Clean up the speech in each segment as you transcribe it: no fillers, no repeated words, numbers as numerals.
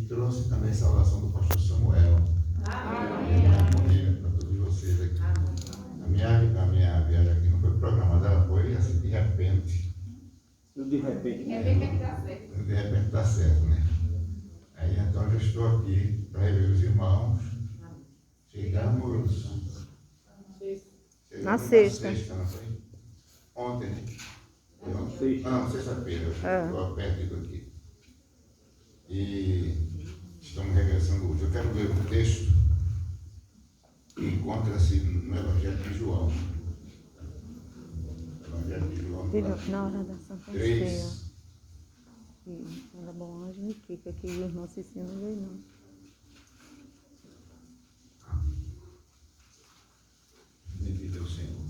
trouxe também a saudação do pastor Samuel. Amém. Harmonia para todos vocês aqui. A minha viagem aqui não foi programada, ela foi assim de repente. De repente. De repente está certo. De repente está certo, né? Aí então eu já estou aqui para rever os irmãos. Chegamos Na sexta. Não foi? Ontem, né? Sexta. Não, sexta-feira, eu estou perdido aqui. E estamos regressando hoje. Eu quero ler um texto que encontra-se no Evangelho de João. Evangelho de João, Na hora da Santa 3. Ceia. Era bom, a gente fica aqui e os irmãos se ensinam não veio não. Bendito é o Senhor.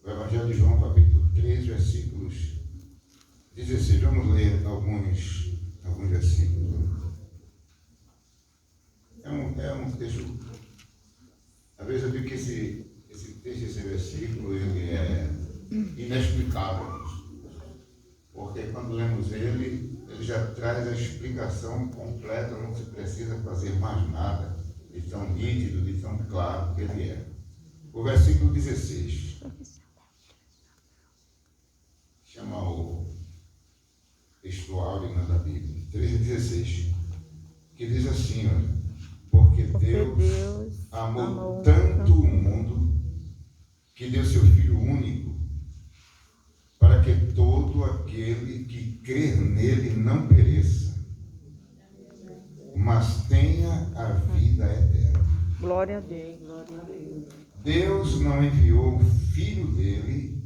O Evangelho de João, capítulo 3, versículos 16. Vamos ler alguns versículos. É um texto. Às vezes eu digo que esse texto, esse versículo, ele é inexplicável. Porque quando lemos ele já traz a explicação completa, não se precisa fazer mais nada de tão nítido, de tão claro que ele é. O versículo 16 chama o textual da Bíblia, 13:16, que diz assim, olha, porque Deus amou tanto o mundo que deu seu Filho único, para que todo aquele que crer nele não pereça, mas tenha a vida eterna. Glória a Deus. Deus não enviou o Filho dele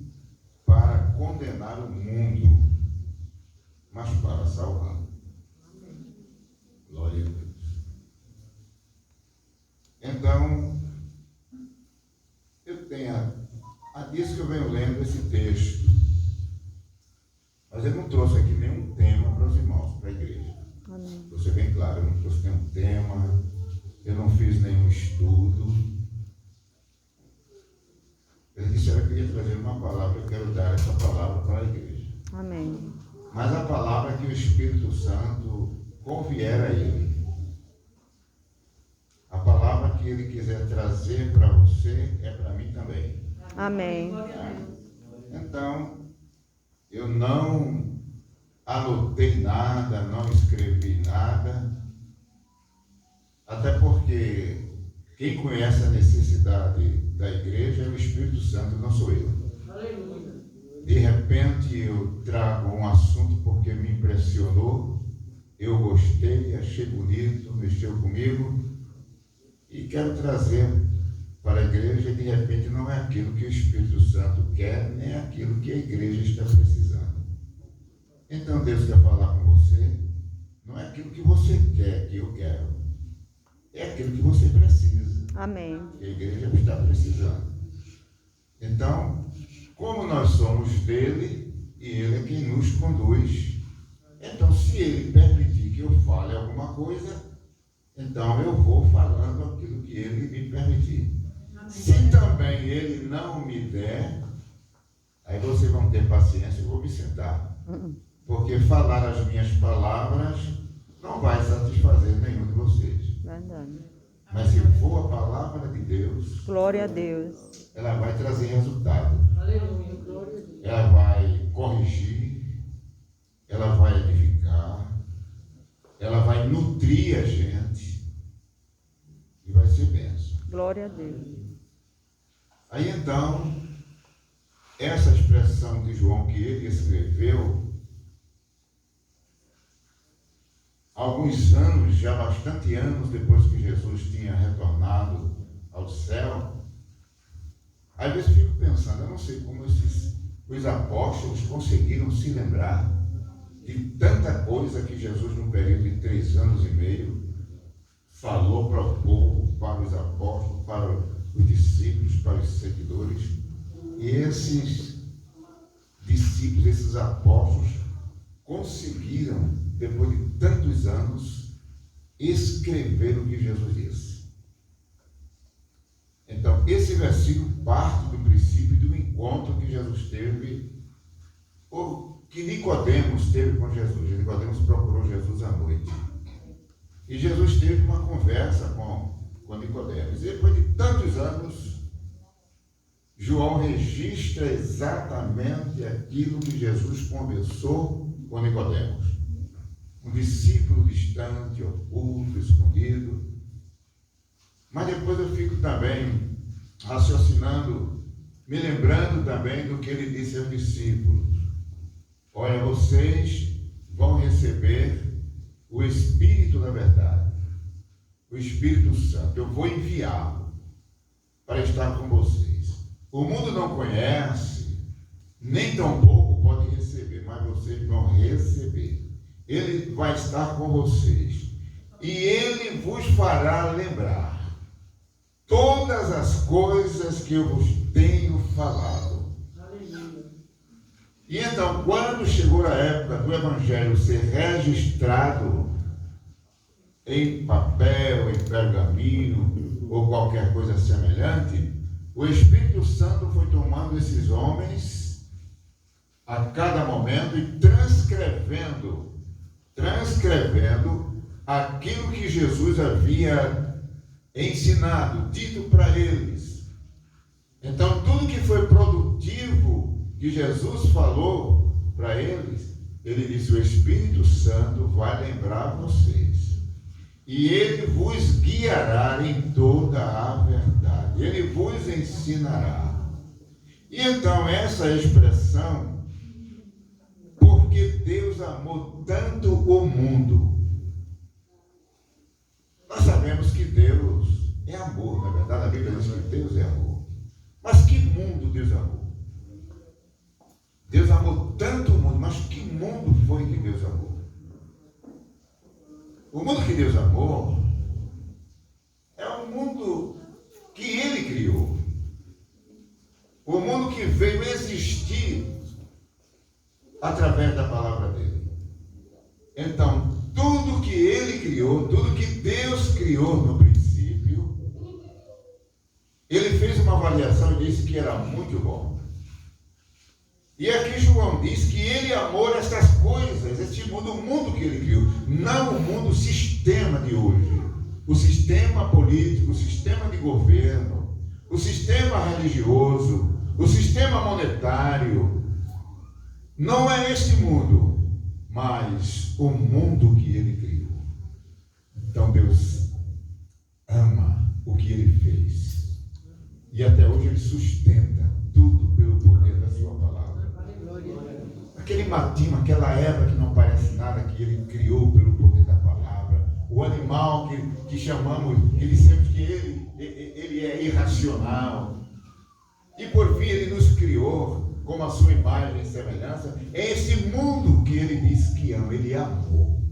para condenar o mundo, mas para salvá-lo. Glória a Deus. Então, há dias que eu venho lendo esse texto, mas eu não trouxe aqui nenhum tema para os irmãos, para a igreja. Amém. Vou ser bem claro, eu não trouxe nenhum tema, eu não fiz nenhum estudo. Eles disseram que eu ia trazer uma palavra, eu quero dar essa palavra para a igreja. Amém. Mas a palavra que o Espírito Santo convier a ele. A palavra que ele quiser trazer para você é para mim também. Amém. Então, eu não anotei nada, não escrevi nada, até porque quem conhece a necessidade da igreja é o Espírito Santo, não sou eu. De repente eu trago um assunto porque me impressionou, eu gostei, achei bonito, mexeu comigo e quero trazer para a igreja e de repente não é aquilo que o Espírito Santo quer, nem aquilo que a igreja está precisando. Então Deus quer falar com você, não é aquilo que você quer, que eu quero, é aquilo que você precisa. Amém. Que a igreja está precisando. Então, como nós somos dele e ele é quem nos conduz, então se ele permitir que eu fale alguma coisa, então eu vou falando aquilo que ele me permitir. Se também ele não me der, aí vocês vão ter paciência e vou me sentar. Porque falar as minhas palavras não vai satisfazer nenhum de vocês. Verdade. Mas se for a palavra de Deus, Glória a Deus. ela vai trazer resultado. Aleluia. Glória a Deus. Ela vai corrigir, ela vai edificar, ela vai nutrir a gente e vai ser bênção. Glória a Deus. Aí então, essa expressão de João que ele escreveu, alguns anos, já bastante anos depois que Jesus tinha retornado ao céu, às vezes fico pensando, eu não sei como os apóstolos conseguiram se lembrar de tanta coisa que Jesus, no período de 3 anos e meio, falou para o povo, para os apóstolos, para os discípulos, para os seguidores. E esses discípulos, esses apóstolos, conseguiram, depois de tantos anos, escrever o que Jesus disse. Então, esse versículo parte do princípio do encontro que Jesus teve que Nicodemos teve com Jesus. Nicodemos procurou Jesus à noite. E Jesus teve uma conversa com Nicodemos. E depois de tantos anos, João registra exatamente aquilo que Jesus conversou com Nicodemos. Um discípulo distante, oculto, escondido. Mas depois eu fico também raciocinando, me lembrando também do que ele disse aos discípulos. Olha, vocês vão receber o Espírito da verdade, o Espírito Santo. Eu vou enviá-lo para estar com vocês. O mundo não conhece, nem tampouco pode receber, mas vocês vão receber. Ele vai estar com vocês. E ele vos fará lembrar todas as coisas que eu vos tenho falado. E então, quando chegou a época do Evangelho ser registrado em papel, em pergaminho ou qualquer coisa semelhante, o Espírito Santo foi tomando esses homens a cada momento e transcrevendo aquilo que Jesus havia ensinado, dito para eles. Então, tudo que foi produtivo que Jesus falou para eles, ele disse: o Espírito Santo vai lembrar vocês, e ele vos guiará em toda a verdade, ele vos ensinará. E então essa expressão, porque Deus amou tanto o mundo. Nós sabemos que Deus é amor, na verdade, a Bíblia diz que Deus é amor. Mas que mundo Deus amou? Deus amou tanto o mundo, mas que mundo foi que Deus amou? O mundo que Deus amou é o mundo que Ele criou. O mundo que veio existir através da palavra dele. Então, tudo que Ele criou, tudo que Deus criou no princípio, Ele fez uma avaliação e disse que era muito bom. E aqui João diz que ele amou estas coisas, este mundo, o mundo que ele criou, não o mundo, o sistema de hoje, o sistema político, o sistema de governo, o sistema religioso, o sistema monetário. Não é este mundo, mas o mundo que ele criou. Então Deus ama o que ele fez. E até hoje ele sustenta tudo pelo poder da sua palavra. Aquele matinho, aquela erva que não parece nada, que ele criou pelo poder da palavra. O animal que chamamos, que dissemos que ele é irracional. E por fim ele nos criou como a sua imagem e semelhança. É esse mundo que ele diz que ama, ele amou.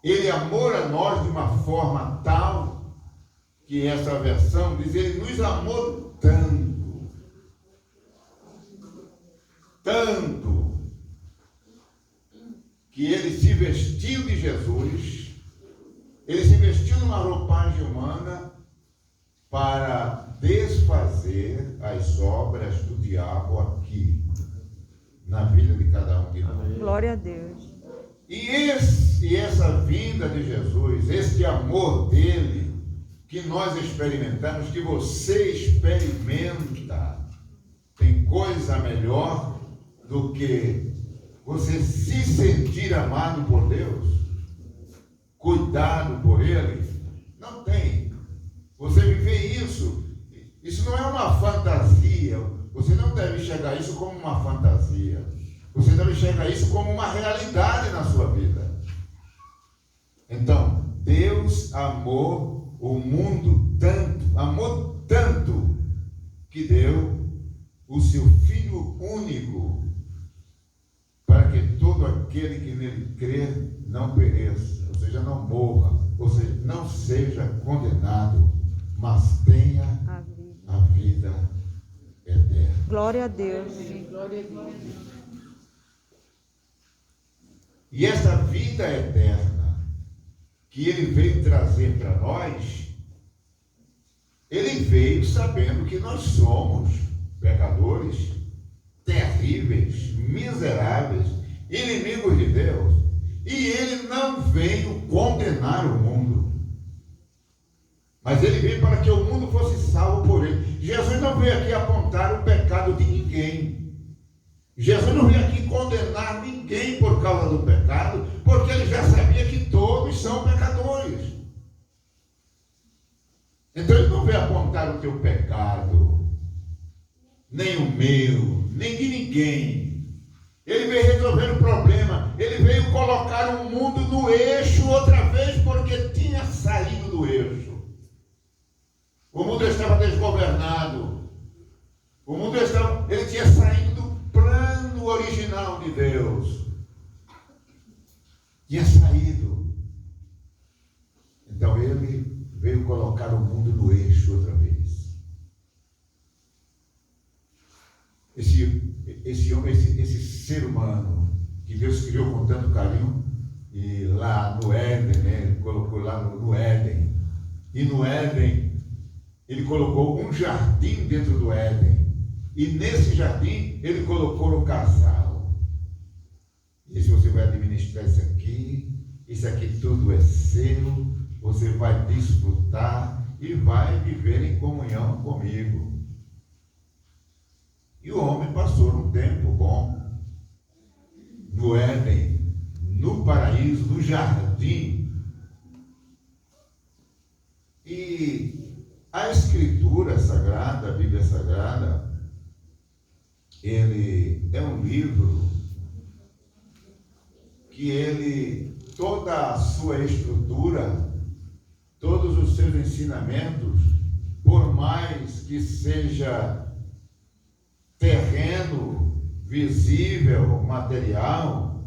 Ele amou a nós de uma forma tal que essa versão diz, ele nos amou tanto, que ele se vestiu de Jesus, ele se vestiu numa roupagem humana para desfazer as obras do diabo aqui, na vida de cada um de nós. Glória a Deus. E essa vinda de Jesus, este amor dele, que nós experimentamos, que você experimenta, tem coisa melhor do que você se sentir amado por Deus, cuidado por Ele? Não tem. Você viver isso não é uma fantasia. Você não deve enxergar isso como uma fantasia. Você deve enxergar isso como uma realidade na sua vida. Então, Deus amou o mundo amou tanto, que deu o seu Filho único, para que todo aquele que nele crer não pereça, ou seja, não morra, ou seja, não seja condenado, mas tenha a vida eterna. Glória a Deus. Glória a Deus. E essa vida eterna que ele veio trazer para nós, ele veio sabendo que nós somos pecadores terríveis, miseráveis, inimigos de Deus. E ele não veio condenar o mundo, mas ele veio para que o mundo fosse salvo por ele. Jesus não veio aqui apontar o pecado de ninguém. Jesus não veio aqui condenar ninguém por causa do pecado, porque ele já sabia que todos são pecadores. Então ele não veio apontar o teu pecado, nem o meu, nem de ninguém. Ele veio resolver o problema. Ele veio colocar o mundo no eixo outra vez, porque tinha saído do eixo. O mundo estava desgovernado. Ele tinha saído do plano original de Deus. Tinha saído. Então ele veio colocar o mundo no eixo outra vez. Esse homem, esse ser humano que Deus criou com tanto carinho, e lá no Éden, né? Ele colocou lá no Éden. E no Éden, ele colocou um jardim dentro do Éden. E nesse jardim, ele colocou o casal. E se você vai administrar isso aqui tudo é seu, você vai desfrutar e vai viver em comunhão comigo. E o homem passou um tempo bom no Éden, no paraíso, no jardim. E a Escritura Sagrada, a Bíblia Sagrada, ele é um livro que toda a sua estrutura, todos os seus ensinamentos, por mais que seja terreno, visível, material,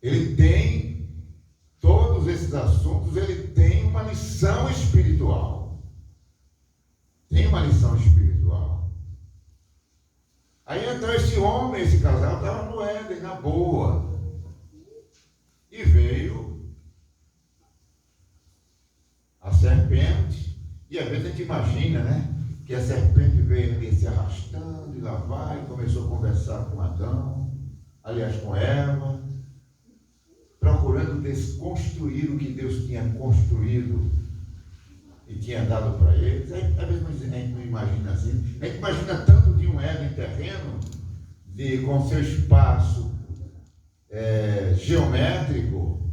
ele tem, todos esses assuntos, ele tem uma lição espiritual. Tem uma lição espiritual. Aí então esse homem, esse casal, estava no Éden, na boa. E veio a serpente, e às vezes a gente imagina, né? Que a serpente veio ali se arrastando, e lá vai, e começou a conversar com Adão, aliás com Eva, procurando desconstruir o que Deus tinha construído e tinha dado para eles. Aí, às vezes a gente não imagina assim, a gente imagina tanto de um Éden terreno, com seu espaço geométrico,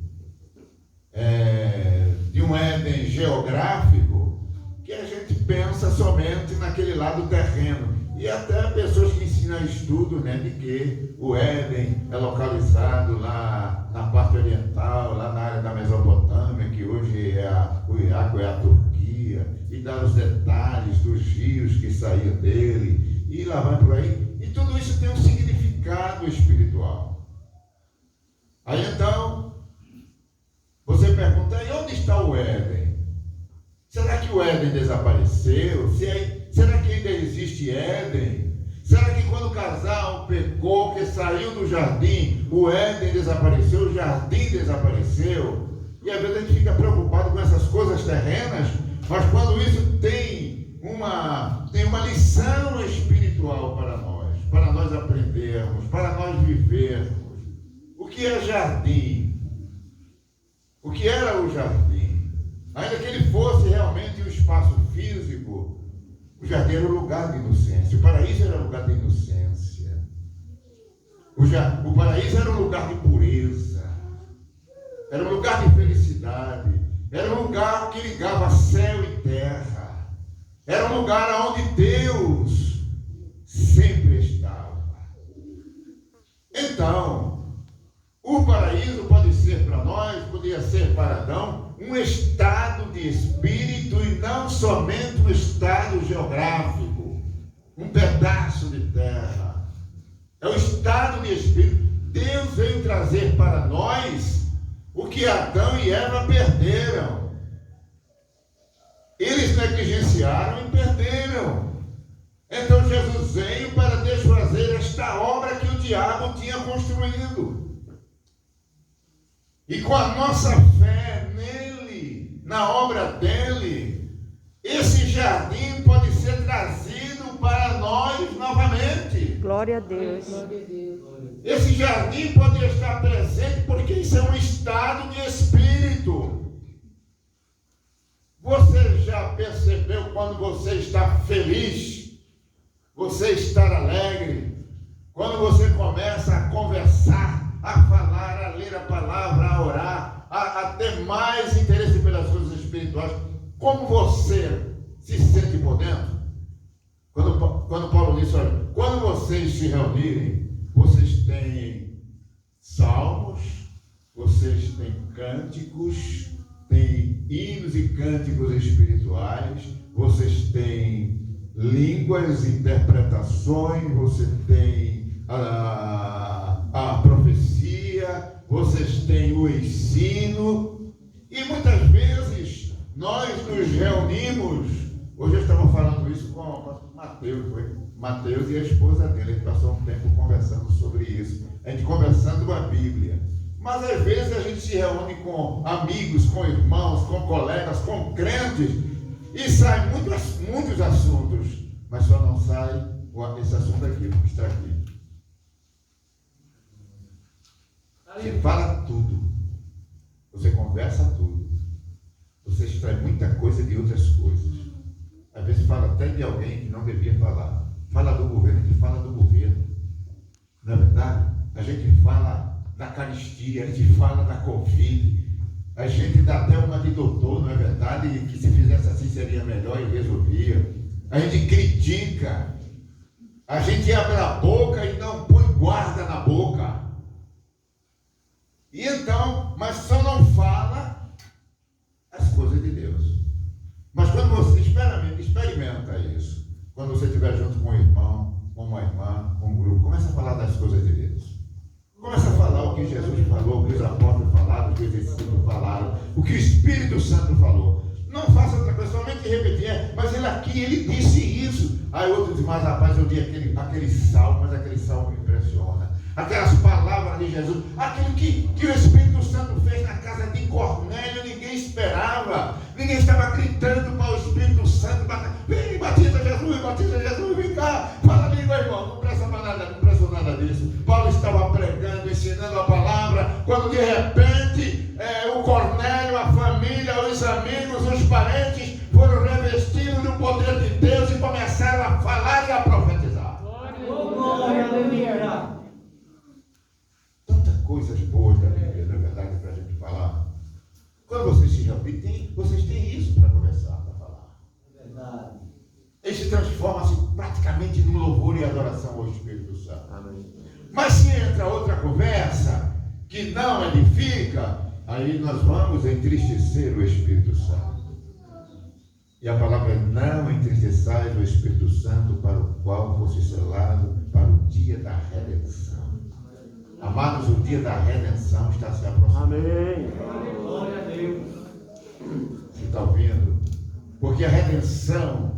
de um Éden geográfico, que a gente pensa somente naquele lado terreno. E até pessoas que ensinam estudo, né, de que o Éden é localizado lá na parte oriental, lá na área da Mesopotâmia, que hoje é o Iraque, é a Turquia, e dá os detalhes dos rios que saíam dele, e lá vai por aí. E tudo isso tem um significado espiritual. Aí então, você pergunta, e onde está o Éden? Será que o Éden desapareceu? Será que ainda existe Éden? Será que quando o casal pecou, que saiu do jardim, o Éden desapareceu, o jardim desapareceu? E às vezes a gente fica preocupado com essas coisas terrenas, mas quando isso tem uma lição espiritual para nós aprendermos, para nós vivermos. O que é jardim? O que era o jardim? Ainda que ele fosse realmente um espaço físico, o jardim era um lugar de inocência. O paraíso era um lugar de inocência. O paraíso era um lugar de pureza. Era um lugar de felicidade. Era um lugar que ligava céu e terra. Era um lugar onde Deus sempre estava. Então, o paraíso pode ser para nós, podia ser para Adão, um estado de espírito e não somente um estado geográfico, um pedaço de terra. É um estado de espírito. Deus veio trazer para nós o que Adão e Eva perderam. Eles negligenciaram e perderam. Então Jesus veio para desfazer esta obra que o diabo tinha construído. E com a nossa fé nele, na obra dele, esse jardim pode ser trazido para nós novamente. Glória a Deus. Esse jardim pode estar presente porque isso é um estado de espírito. Você já percebeu quando você está feliz, você está alegre, quando você começa a conversar, a falar, a ler a palavra, a orar, a ter mais interesse pelas coisas espirituais, como você se sente por dentro? Quando Paulo disse, olha, quando vocês se reunirem, vocês têm salmos, vocês têm cânticos, têm hinos e cânticos espirituais, vocês têm línguas, interpretações, você tem a profecia, vocês têm o ensino, e muitas vezes nós nos reunimos. Hoje eu estava falando isso com o Mateus e a esposa dele. A gente passou um tempo conversando sobre isso, a gente conversando a Bíblia. Mas às vezes a gente se reúne com amigos, com irmãos, com colegas, com crentes, e sai muitos assuntos, mas só não sai esse assunto aqui, que está aqui. Você fala tudo, você conversa tudo, você extrai muita coisa de outras coisas. Às vezes fala até de alguém que não devia falar. Fala do governo, a gente fala do governo. Não é verdade? A gente fala da caristia, a gente fala da Covid. A gente dá até uma de doutor, não é verdade? E que se fizesse assim seria melhor e resolvia. A gente critica. A gente abre a boca e não põe guarda na boca. E então, mas só não fala as coisas de Deus. Mas quando você experimenta isso, quando você estiver junto com um irmão, com uma irmã, com um grupo, começa a falar das coisas de Deus. Começa a falar o que Jesus falou, o que os apóstolos falaram, o que os discípulos falaram, o que o Espírito Santo falou. Não faça outra coisa, somente repetir, mas ele aqui, ele disse isso. Aí outro diz, mas rapaz, eu li aquele salmo, mas aquele salmo me impressiona. Aquelas palavras de Jesus, aquilo que o Espírito Santo fez na casa de Cornélio, ninguém esperava. Ninguém estava gritando para o Espírito Santo, vem, batiza Jesus, vem cá, fala a língua, irmão. Não presta nada disso. Paulo estava pregando, ensinando a palavra, quando de repente o Cornélio, a família, os amigos, os parentes foram revestidos do poder de Deus e começaram a falar e a profetizar. Glória a Deus. Tantas coisas boas da Bíblia, na verdade, para a gente falar. Quando vocês se reúnem, vocês têm isso para conversar, para falar. É verdade. Ele se transforma-se praticamente num louvor e adoração ao Espírito Santo. Amém. Mas se entra outra conversa que não edifica, aí nós vamos entristecer o Espírito Santo. E a palavra é: não entristeçais o Espírito Santo, para o qual fosse selado para o dia da redenção. Amados, o dia da redenção está se aproximando. Amém. Glória a Deus. Você está ouvindo? Porque a redenção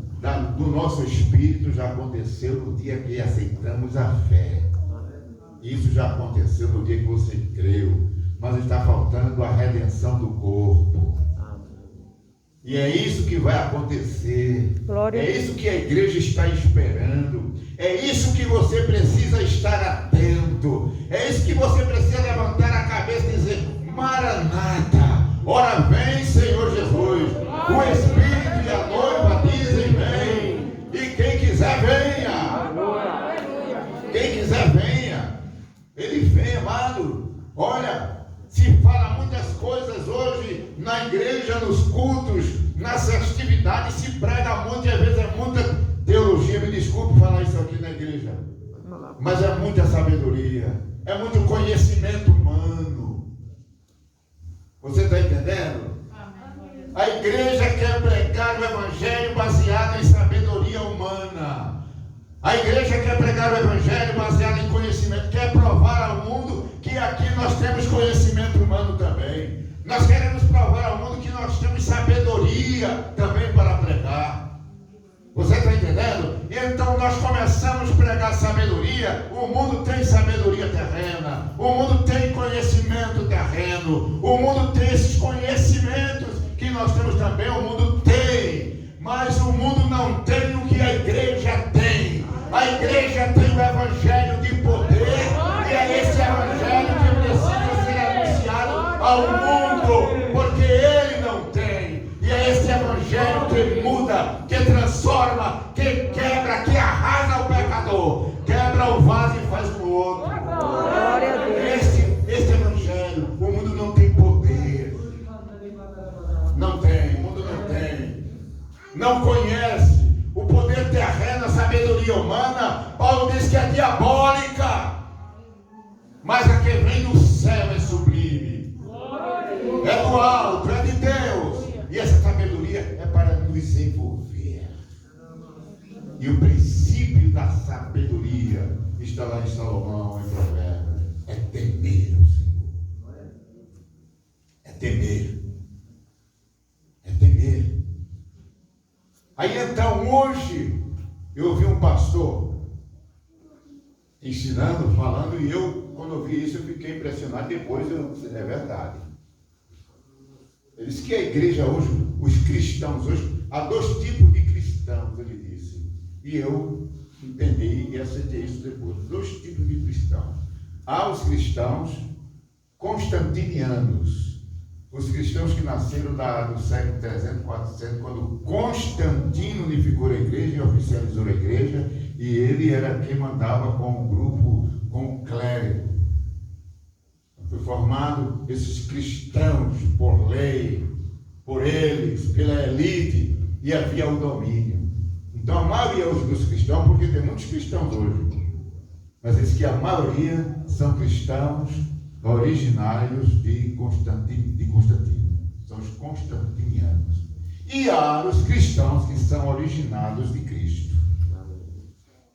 do nosso espírito já aconteceu no dia que aceitamos a fé. Isso já aconteceu no dia que você creu. Mas está faltando a redenção do corpo. E é isso que vai acontecer. É isso que a igreja está esperando. É isso que você precisa estar atento. É isso que você precisa levantar a cabeça e dizer: Maranata, ora vem, Senhor Jesus. O Espírito e a noiva dizem: vem. E quem quiser, venha. Quem quiser, venha. Ele vem, amado. Olha, se fala muitas coisas hoje na igreja, nos cultos, nas festividades, se prega muito e às vezes é muita teologia. Me desculpe falar isso aqui na igreja, mas é muita sabedoria, é muito conhecimento humano. Você está entendendo? A igreja quer pregar o evangelho baseado em sabedoria humana. A igreja quer pregar o evangelho baseado em conhecimento, quer provar ao mundo que aqui nós temos conhecimento humano também. Nós queremos provar ao mundo que nós temos sabedoria também para pregar. Você está entendendo? Então nós começamos a pregar sabedoria. O mundo tem sabedoria terrena, o mundo tem conhecimento terreno, o mundo tem esses conhecimentos que nós temos também. O mundo tem, mas o mundo não tem o que a igreja tem. A A igreja tem o evangelho de poder, e é esse evangelho que precisa ser anunciado ao mundo, porque ele não tem. E é esse evangelho que muda, que transforma, que quebra, que arrasa o pecador, quebra o vaso e faz o outro. Glória a Deus. Este evangelho, o mundo não tem poder. Não tem, o mundo não tem. Não conhece. O poder terreno, a sabedoria humana, Paulo diz que é diabólica. Mas a que vem do céu é sublime. É do alto, é de Deus. E essa sabedoria é para nos envolver. E o princípio da sabedoria está lá em Salomão, em Provérbios. É temer o Senhor. É temer. É temer. Aí então, hoje, eu ouvi um pastor ensinando, falando, e eu, quando eu vi isso, eu fiquei impressionado. Depois, é verdade. Ele disse que a igreja hoje, os cristãos hoje, há dois tipos de cristãos, ele disse. E eu entendi e aceitei isso depois. Dois tipos de cristãos. Há os cristãos constantinianos. Os cristãos que nasceram do século 300, 400, quando Constantino unificou a igreja e oficializou a igreja, e ele era quem mandava com o grupo, com o clérigo. Foi formado esses cristãos por lei, por eles, pela elite, e havia o domínio. Então a maioria hoje dos cristãos, porque tem muitos cristãos hoje, mas diz que a maioria são cristãos originários de Constantino. São os constantinianos. E há os cristãos que são originados de Cristo.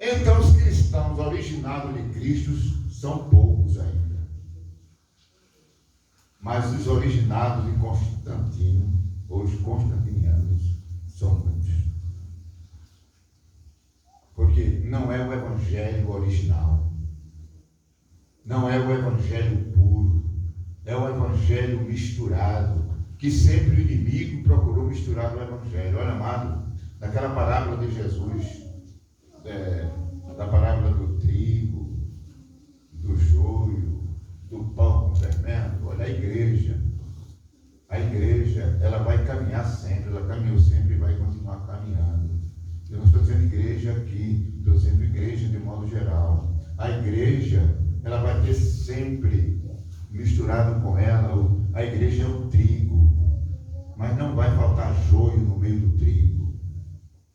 Então os cristãos originados de Cristo são poucos ainda. Mas os originados de Constantino, ou os constantinianos, são muitos. Porque não é o evangelho original. Não é o evangelho puro, é o evangelho misturado, que sempre o inimigo procurou misturar o evangelho. Olha, amado, naquela parábola de Jesus, da parábola do trigo, do joio, do pão com fermento, olha, a igreja, ela vai caminhar sempre, ela caminhou sempre e vai continuar caminhando. Eu não estou dizendo igreja aqui, estou dizendo igreja de modo geral. A igreja, ela vai ter sempre misturado com ela, a igreja é o trigo, mas não vai faltar joio no meio do trigo.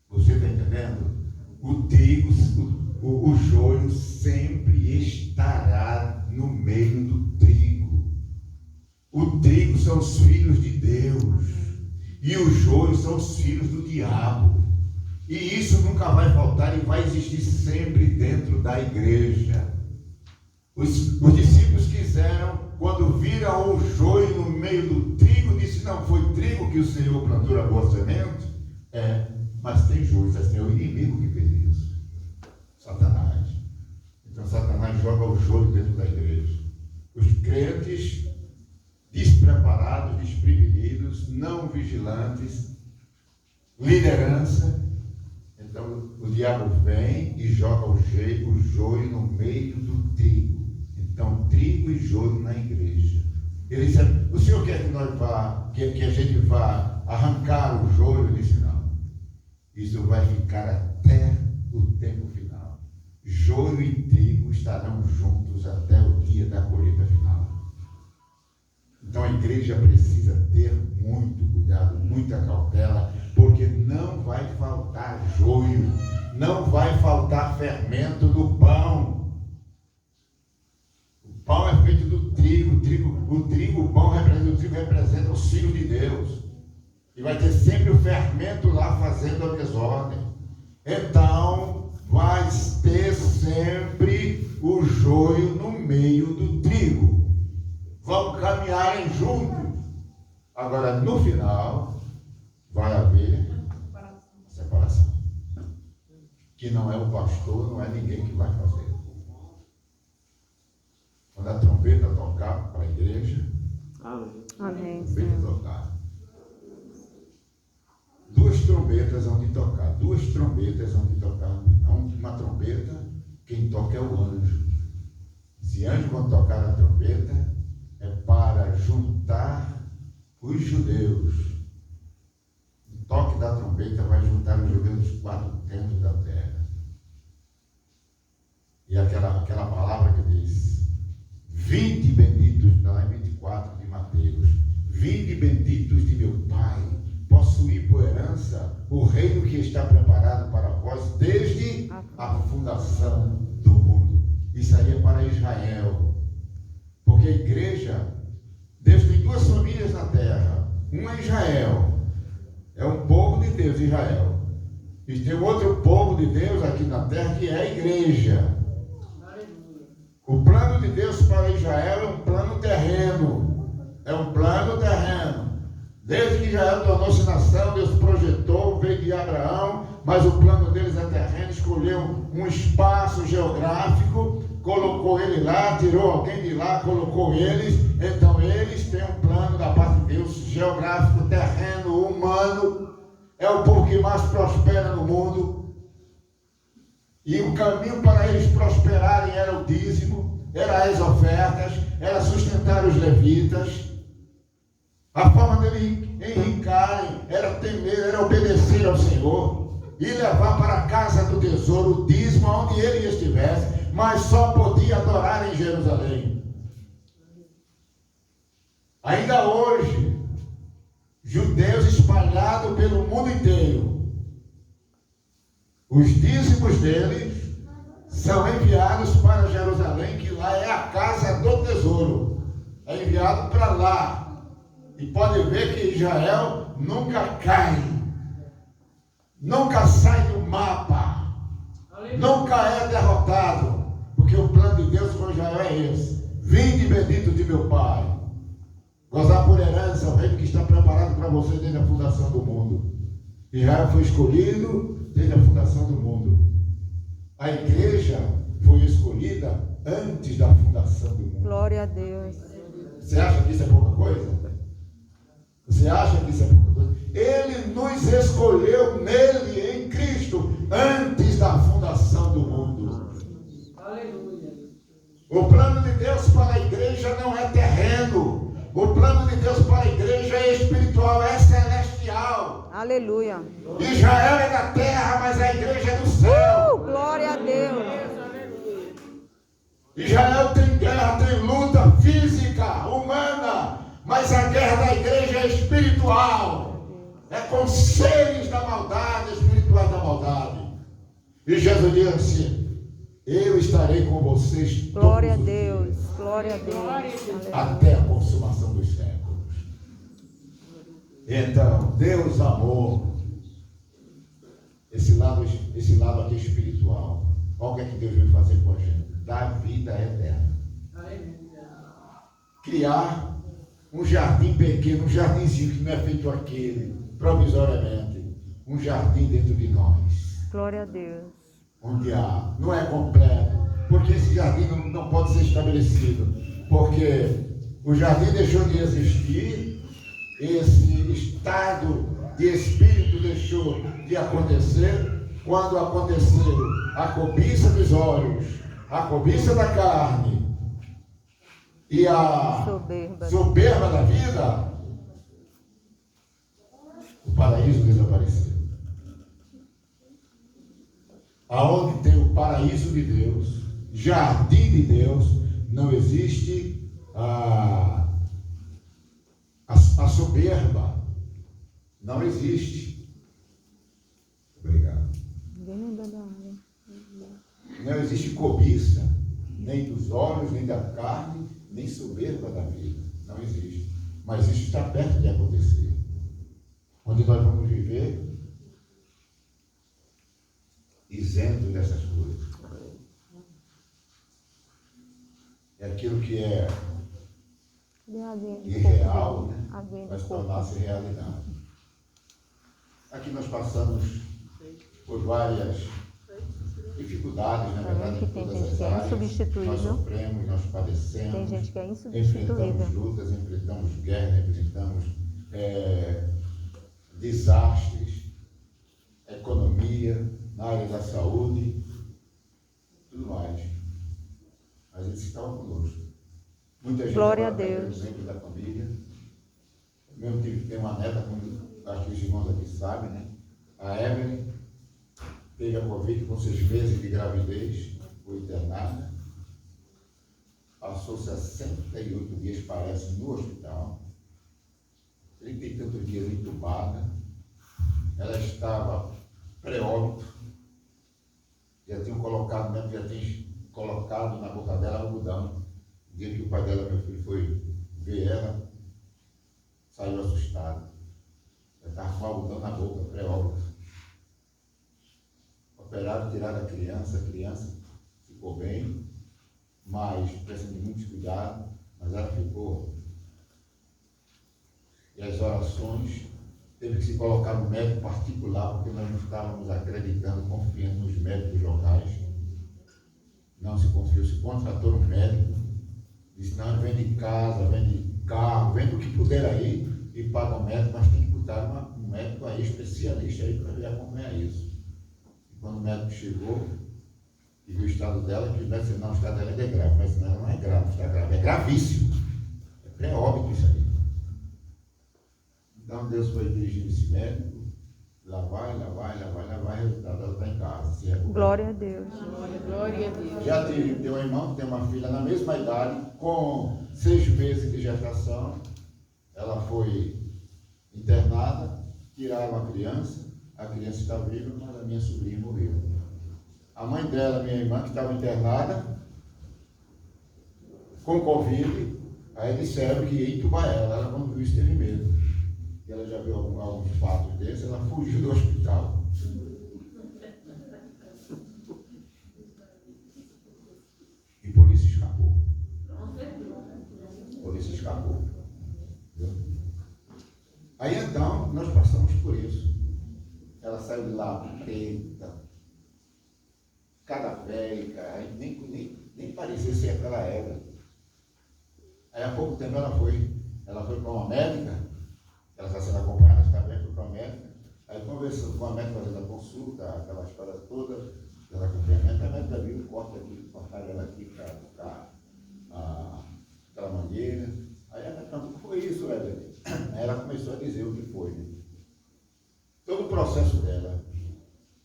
Você está entendendo? O trigo, o joio sempre estará no meio do trigo. O trigo são os filhos de Deus, e o joio são os filhos do diabo. E isso nunca vai faltar e vai existir sempre dentro da igreja. Os discípulos quiseram, quando viram o joio no meio do trigo, disse: não foi trigo que o Senhor plantou a boa semente? Mas tem joio, é o inimigo que fez isso. Satanás. Então Satanás joga o joio dentro da igreja. Os crentes despreparados, desprevenidos, não vigilantes, liderança. Então o diabo vem e joga o joio no meio do trigo. Então, trigo e joio na igreja. Ele disse: o Senhor quer que nós que a gente vá arrancar o joio? Ele disse: não. Isso vai ficar até o tempo final. Joio e trigo estarão juntos até o dia da colheita final. Então a igreja precisa ter muito cuidado, muita cautela, porque não vai faltar joio, não vai faltar fermento no pão. O pão é feito do trigo, o pão representa os filhos de Deus. E vai ter sempre o fermento lá fazendo a desordem. Então, vai ter sempre o joio no meio do trigo. Vão caminharem juntos. Agora, no final, vai haver separação. Que não é o pastor, não é ninguém que vai fazer. Quando a trombeta tocar para a igreja, Amém. tocar. Duas trombetas vão de tocar. Uma trombeta quem toca é o anjo. Esse anjo, quando tocar a trombeta, é para juntar os judeus. O toque da trombeta vai juntar os judeus dos 4 cantos da terra. E aquela palavra que diz: vinde benditos, está lá em 24 de Mateus, vinde benditos de meu Pai, possuir por herança o reino que está preparado para vós desde a fundação do mundo. Isso aí é para Israel, porque a igreja, Deus tem 2 famílias na terra. Uma é Israel, é um povo de Deus, Israel, e tem outro povo de Deus aqui na terra, que é a igreja. O plano de Deus para Israel é um plano terreno. É um plano terreno. Desde que Israel tornou-se nação, Deus projetou, veio de Abraão, mas o plano deles é terreno. Escolheu um espaço geográfico, colocou ele lá, tirou alguém de lá, colocou eles. Então eles têm um plano da parte de Deus, geográfico, terreno, humano. É o povo que mais prospera no mundo. E o caminho para eles prosperarem era o dízimo, era as ofertas, era sustentar os levitas. A forma deles enricarem era temer, era obedecer ao Senhor e levar para a casa do tesouro o dízimo onde ele estivesse, mas só podia adorar em Jerusalém. Ainda hoje, judeus espalhados pelo mundo inteiro, os dízimos deles são enviados para Jerusalém, que lá é a casa do tesouro. É enviado para lá. E pode ver que Israel nunca cai, nunca sai do mapa, nunca é derrotado, porque o plano de Deus com Israel é esse: vinde bendito de meu Pai, gozar por herança o reino que está preparado para você desde a fundação do mundo. Israel foi escolhido desde a fundação do mundo. A igreja foi escolhida antes da fundação do mundo. Glória a Deus. Você acha que isso é pouca coisa? Você acha que isso é pouca coisa? Ele nos escolheu nele, em Cristo, antes da fundação do mundo. Aleluia. O plano de Deus para a igreja não é terreno. O plano de Deus para a igreja é espiritual, é celestial. Aleluia. Israel é da terra, mas a igreja é do céu. Glória a Deus. Israel tem guerra, tem luta física, humana, mas a guerra da igreja é espiritual. É com seres da maldade, espirituais da maldade. E Jesus disse: eu estarei com vocês todos Glória a os Deus. dias, Glória a Deus. até a consumação dos séculos. Então, Deus amou esse lado aqui espiritual. Olha o que é que Deus veio fazer com a gente: dar vida eterna. Criar um jardim pequeno, um jardinzinho que não é feito aquele, provisoriamente, um jardim dentro de nós. Glória a Deus. Onde não é completo, porque esse jardim não pode ser estabelecido, porque o jardim deixou de existir, esse estado de espírito deixou de acontecer, quando aconteceu a cobiça dos olhos, a cobiça da carne e a soberba da vida, o paraíso desapareceu. Aonde tem o paraíso de Deus, jardim de Deus, não existe a soberba. Não existe. Obrigado. Não existe cobiça, nem dos olhos, nem da carne, nem soberba da vida. Não existe. Mas isso está perto de acontecer. Onde nós vamos viver isento dessas coisas. É aquilo que é irreal, né? Vai se tornar-se realidade. Aqui nós passamos por várias dificuldades, na verdade, em todas as áreas. Nós sofremos, nós padecemos. Tem gente que é insubstituível. Enfrentamos lutas, enfrentamos guerra, enfrentamos desastres, economia, na área da saúde. tudo mais. Mas eles estavam conosco. Muita gente Glória a agora está Deus. exemplo da família. Meu tio tem uma neta, como acho que os irmãos aqui sabem, né? A Evelyn teve a Covid com 6 meses de gravidez, foi internada. Passou 68 dias, parece, no hospital. 30 e tantos dias entubada. Ela estava pré-óbito. Já tinham colocado na boca dela algodão. O dia que o pai dela, meu filho, foi ver ela, saiu assustado. Ela estava com algodão na boca, pré-óbito. Operaram, tiraram a criança ficou bem, mas precisa de muitos cuidados, mas ela ficou. E as orações, teve que se colocar no médico particular, porque nós não estávamos acreditando, confiando nos médicos locais. Não se confiou, se contratou um médico, disse, não, vende casa, vende carro, vende o que puder aí e paga o médico, mas tem que botar um médico aí, especialista aí, para ele acompanhar isso. E quando o médico chegou e viu o estado dela, que disse, não, o estado dela ainda é grave, mas não é grave, está grave, é gravíssimo. É pré-óbito isso aí. Então Deus foi dirigindo esse médico, lá vai, resultado, ela está em casa, se recupera. Glória a Deus. Glória a Deus. Já tem um irmão que tem uma filha na mesma idade, com 6 meses de gestação, ela foi internada, tiraram a criança está viva, mas a minha sobrinha morreu. A mãe dela, minha irmã, que estava internada, com Covid, aí disseram que ia entubar ela. Ela, quando viu isso, teve medo. E ela já viu alguns fatos desses, ela fugiu do hospital. E por isso escapou. Por isso escapou. Entendeu? Aí então, nós passamos por isso. Ela saiu de lá preta, cadavérica, aí nem parecia ser aquela era. Aí há pouco tempo ela foi para uma médica, ela está sendo acompanhada, está bem, foi para uma médica, aí conversando com a médica, fazendo a consulta, aquela história toda, dando acompanhamento, a médica viu um corte aqui, cortaram ela aqui para tocar aquela mangueira. Aí a médica perguntou, o que foi isso, Evelyn? Aí ela começou a dizer o que foi, né? Todo o processo dela.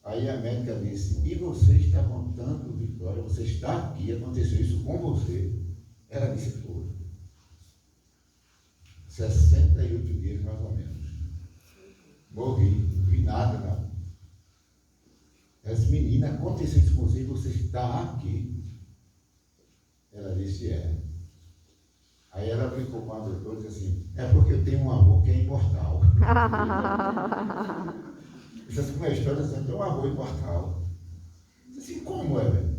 Aí a médica disse, e você está contando, Vitória, você está aqui, aconteceu isso com você? Ela disse, foi. 68 dias, mais ou menos. Morri, não vi nada, não. Ela disse, menina, aconteceu isso com você, você está aqui. Ela disse, é. Aí ela brincou com a doutora e disse assim, é porque eu tenho um avô que é imortal. Isso assim, uma história assim, eu tenho um avô imortal. Disse assim, como é, velho?